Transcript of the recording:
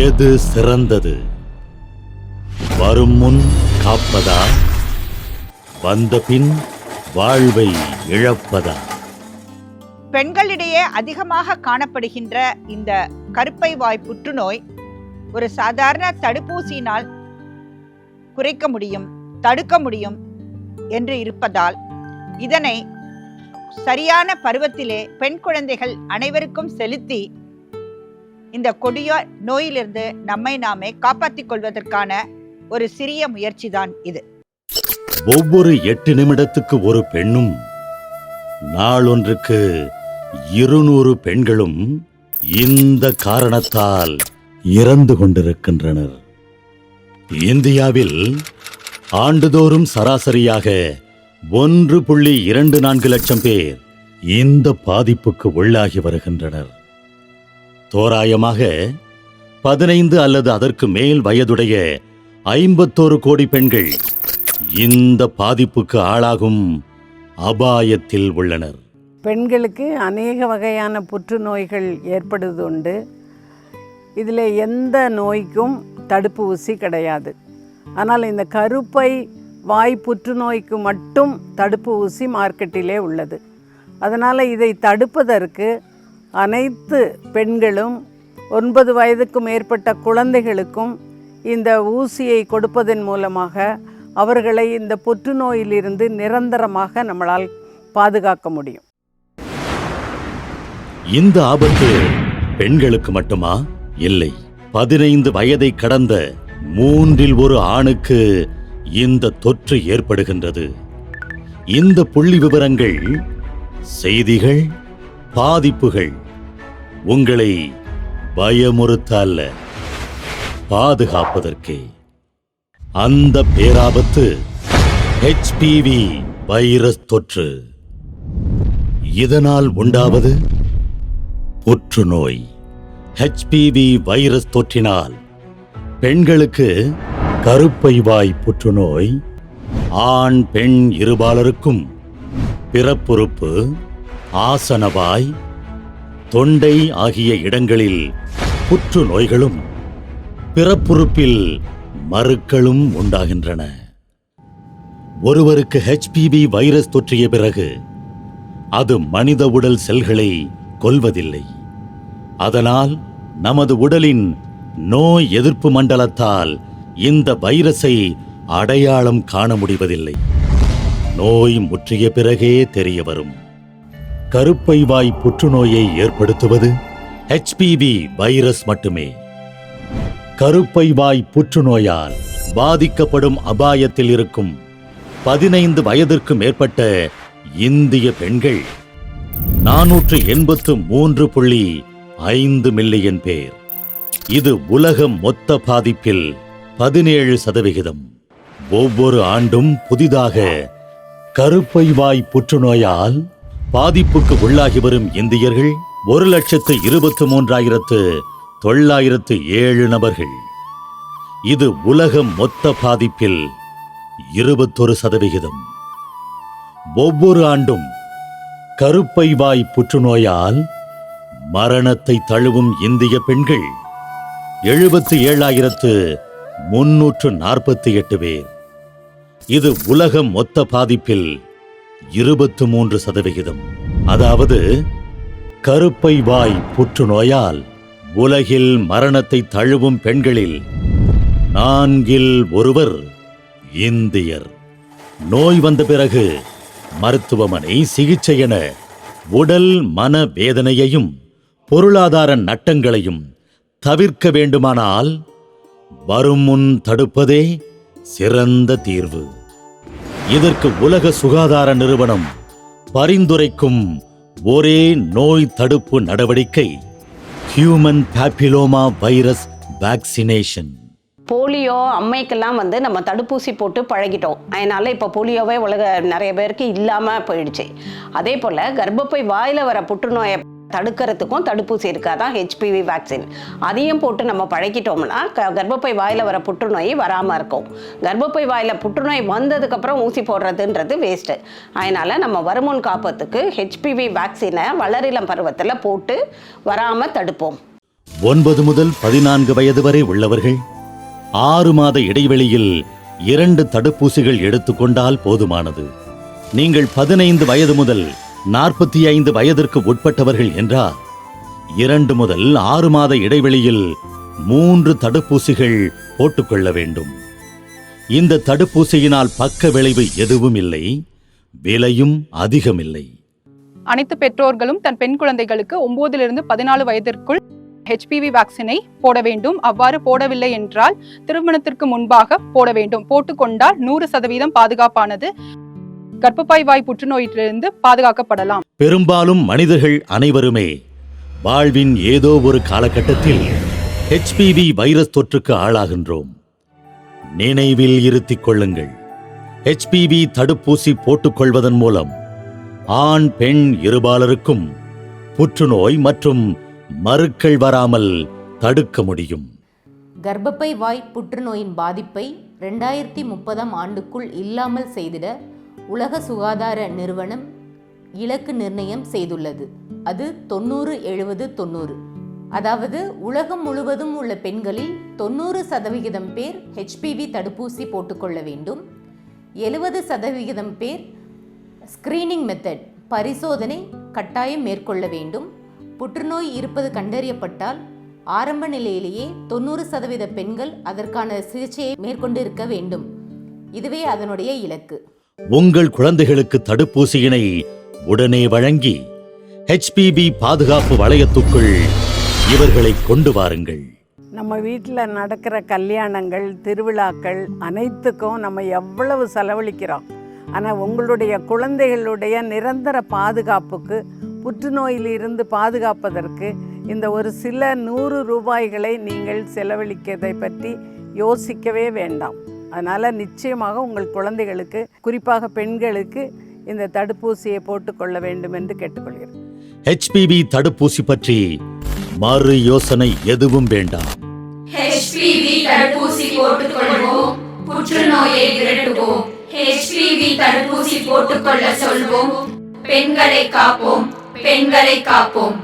எது சிறந்தது? வரும் முன் காப்பதா, வந்த பின் வாழ்வை இழப்பதா? பெண்களிடையே அதிகமாக காணப்படுகின்ற இந்த கருப்பை வாய் புற்றுநோய் ஒரு சாதாரண தடுப்பூசியினால் குறைக்க முடியும், தடுக்க முடியும் என்று இருப்பதால் இதனை சரியான பருவத்திலே பெண் குழந்தைகள் அனைவருக்கும் செலுத்தி இந்த கொடிய நோயிலிருந்து நம்மை நாமே காப்பாற்றிக் கொள்வதற்கான ஒரு சிறிய முயற்சிதான் இது. ஒவ்வொரு 8 நிமிடத்துக்கு ஒரு பெண்ணும், நாளொன்றுக்கு 200 பெண்களும் இந்த காரணத்தால் இறந்து கொண்டிருக்கின்றனர். இந்தியாவில் ஆண்டுதோறும் சராசரியாக 1.24 லட்சம் பேர் இந்த பாதிப்புக்கு உள்ளாகி வருகின்றனர். தோராயமாக 15 அல்லது அதற்கு மேல் வயதுடைய 51 கோடி பெண்கள் இந்த பாதிப்புக்கு ஆளாகும் அபாயத்தில் உள்ளனர். பெண்களுக்கு அநேக வகையான புற்றுநோய்கள் ஏற்படுவதுண்டு. இதில் எந்த நோய்க்கும் தடுப்பு ஊசி கிடையாது. ஆனால் இந்த கருப்பை வாய் புற்றுநோய்க்கு மட்டும் தடுப்பு ஊசி மார்க்கெட்டிலே உள்ளது. அதனால் இதை தடுப்பதற்கு அனைத்து பெண்களும் 9 வயதுக்கு மேற்பட்ட குழந்தைகளுக்கும் இந்த ஊசியை கொடுப்பதன் மூலமாக அவர்களை இந்த புற்றுநோயிலிருந்து நிரந்தரமாக நம்மளால் பாதுகாக்க முடியும். இந்த ஆபத்து பெண்களுக்கு மட்டுமா? இல்லை, 15 வயதை கடந்த 3 1 ஆணுக்கு இந்த தொற்று ஏற்படுகின்றது. இந்த புள்ளி விவரங்கள், செய்திகள், பாதிப்புகள் உங்களை பயமுறுத்த அல்ல, பாதுகாப்பதற்கே. அந்த பேராபத்து HPV வைரஸ் தொற்று. இதனால் உண்டாவது புற்றுநோய். HPV வைரஸ் தொற்றினால் பெண்களுக்கு கருப்பை வாய் புற்றுநோய், ஆண் பெண் இருபாலருக்கும் பிறப்புறுப்பு, ஆசனவாய், தொண்டை ஆகிய இடங்களில் புற்றுநோய்களும் பிறப்புறுப்பில் மருக்களும் உண்டாகின்றன. ஒருவருக்கு HPV வைரஸ் தொற்றிய பிறகு அது மனித உடல் செல்களை கொல்வதில்லை. அதனால் நமது உடலின் நோய் எதிர்ப்பு மண்டலத்தால் இந்த வைரஸை அடையாளம் காண முடிவதில்லை. நோய் முற்றிய பிறகே தெரிய வரும். கருப்பை வாய் புற்றுநோயை ஏற்படுத்துவது HPV வைரஸ் மட்டுமே. கருப்பை வாய் புற்றுநோயால் பாதிக்கப்படும் அபாயத்தில் இருக்கும் 15 வயதிற்கு மேற்பட்ட இந்திய பெண்கள் 483.5 மில்லியன் பேர். இது உலக மொத்த பாதிப்பில் 17%. ஒவ்வொரு ஆண்டும் புதிதாக கருப்பை வாய் புற்றுநோயால் பாதிப்புக்கு உள்ளாகி வரும் இந்தியர்கள் 1,23,907 நபர்கள். இது உலக மொத்த பாதிப்பில் 21%. ஒவ்வொரு ஆண்டும் கருப்பை வாய் புற்றுநோயால் மரணத்தை தழுவும் இந்திய பெண்கள் 77,348 பேர். இது உலக மொத்த பாதிப்பில் 23%. அதாவது கருப்பை வாய் புற்றுநோயால் உலகில் மரணத்தை தழுவும் பெண்களில் 4 ஒருவர் இந்தியர். நோய் வந்த பிறகு மருத்துவமனை, சிகிச்சை என உடல் மன வேதனையையும் பொருளாதார நட்டங்களையும் தவிர்க்க வேண்டுமானால் வரும் முன் தடுப்பதே சிறந்த தீர்வு. இதற்கு உலக சுகாதார நிறுவனம் பரிந்துரைக்கும் ஒரே நோய் தடுப்பு நடவடிக்கை human papilloma virus vaccination. Polio அம்மைக்கெல்லாம் நம்ம தடுப்பூசி போட்டு பழகிட்டோம். அதனால இப்போ போலியோவே நிறைய பேருக்கு இல்லாமல் போயிடுச்சு. அதே போல் கர்ப்பப்பை வாயில் வர புற்றுநோயை தடுக்கிறதுக்கும் தடுப்பூசி இருக்காதான் HPV வேக்சின். அதையும் போட்டு நம்ம பழகிட்டோம்னா கர்ப்பப்பை வாயில் வர புற்றுநோய் வராமல் இருக்கும். கர்ப்பப்பை வாயில் புற்றுநோய் வந்ததுக்கப்புறம் ஊசி போடுறதுன்றது வேஸ்ட்டு. அதனால் நம்ம வருமுன் காப்பத்துக்கு HPV வேக்சினை வளரிளம் பருவத்தில் போட்டு வராமல் தடுப்போம். 9 முதல் 14 வயது வரை உள்ளவர்கள் 6 மாத இடைவெளியில் 2 தடுப்பூசிகள் எடுத்துக்கொண்டால் போதுமானது. நீங்கள் 15 வயது முதல் 45 வயதிற்கு உட்பட்டவர்கள் என்றால் 2 முதல் 6 மாத இடைவெளியில் 3 தடுப்பூசிகள் போட்டுக்கொள்ள வேண்டும். இந்த தடுப்பூசியினால் பக்க விளைவு எதுவும் இல்லை, விலையும் அதிகமில்லை. அனைத்து பெற்றோர்களும் தன் பெண் குழந்தைகளுக்கு 9 to 14 வயதிற்குள் HPV வேக்சினை போட வேண்டும். அவ்வாறு போடவில்லை என்றால் திருமணத்திற்கு முன்பாக போட வேண்டும். போட்டுக்கொண்டால் 100% பாதுகாப்பானது. கர்ப்பப்பை வாய் புற்றுநோயிலிருந்து பாதுகாக்கப்படலாம். பெரும்பாலும் மனிதர்கள் அனைவருமே வாழ்வின் ஏதோ ஒரு காலகட்டத்தில் HPV வைரஸ் தொற்றுக்கு ஆளாகின்றோம். நினைவில் இருத்திக் கொள்ளுங்கள், HPV தடுப்பூசி போட்டுக்கொள்வதன் மூலம் ஆண் பெண் இருபாலருக்கும் புற்றுநோய் மற்றும் மருக்கள் வராமல் தடுக்க முடியும். கர்ப்பப்பை வாய் புற்றுநோயின் பாதிப்பை 2030 ஆண்டுக்குள் இல்லாமல் செய்திட உலக சுகாதார நிறுவனம் இலக்கு நிர்ணயம் செய்துள்ளது. அது 90-70-90. அதாவது உலகம் முழுவதும் உள்ள பெண்களில் 90% பேர் HPV தடுப்பூசி போட்டுக்கொள்ள வேண்டும். 70% பேர் ஸ்கிரீனிங் மெத்தட் பரிசோதனை கட்டாயம் மேற்கொள்ள வேண்டும். புற்றுநோய் இருப்பது கண்டறியப்பட்டால் ஆரம்ப நிலையிலேயே 90% பெண்கள் அதற்கான சிகிச்சையை மேற்கொண்டு இருக்க வேண்டும். இதுவே அதனுடைய இலக்கு. உங்கள் குழந்தைகளுக்கு தடுப்பூசியினை உடனே வழங்கி HPV பாதுகாப்பு வளையத்துக்குள் இவர்களை கொண்டு வாருங்கள். நம்ம வீட்டில் நடக்கிற கல்யாணங்கள், திருவிழாக்கள் அனைத்துக்கும் நம்ம எவ்வளவு செலவழிக்கிறோம். ஆனால் உங்களுடைய குழந்தைகளுடைய நிரந்தர பாதுகாப்புக்கு, புற்றுநோயிலிருந்து பாதுகாப்பதற்கு இந்த ஒரு சில 100 ரூபாய்களை நீங்கள் செலவழிக்கிறதை பற்றி யோசிக்கவே வேண்டாம். அதனால் நிச்சயமாக உங்கள் குழந்தைகளுக்கு, குறிப்பாக பெண்களுக்கு இந்த தடுப்பூசியை போட்டுக்கொள்ள வேண்டும் என்று கேட்டுக்கொள்கிறேன். HPV தடுப்பூசி பற்றி மறு யோசனை எதுவும் வேண்டாம். HPV தடுப்பூசி போட்டுக்கொள்வோம், புற்றுநோயை விரட்டுவோம். HPV தடுப்பூசி போட்டுக்கொள்ள சொல்வோம். பெண்களை காப்போம், பெண்களை காப்போம்.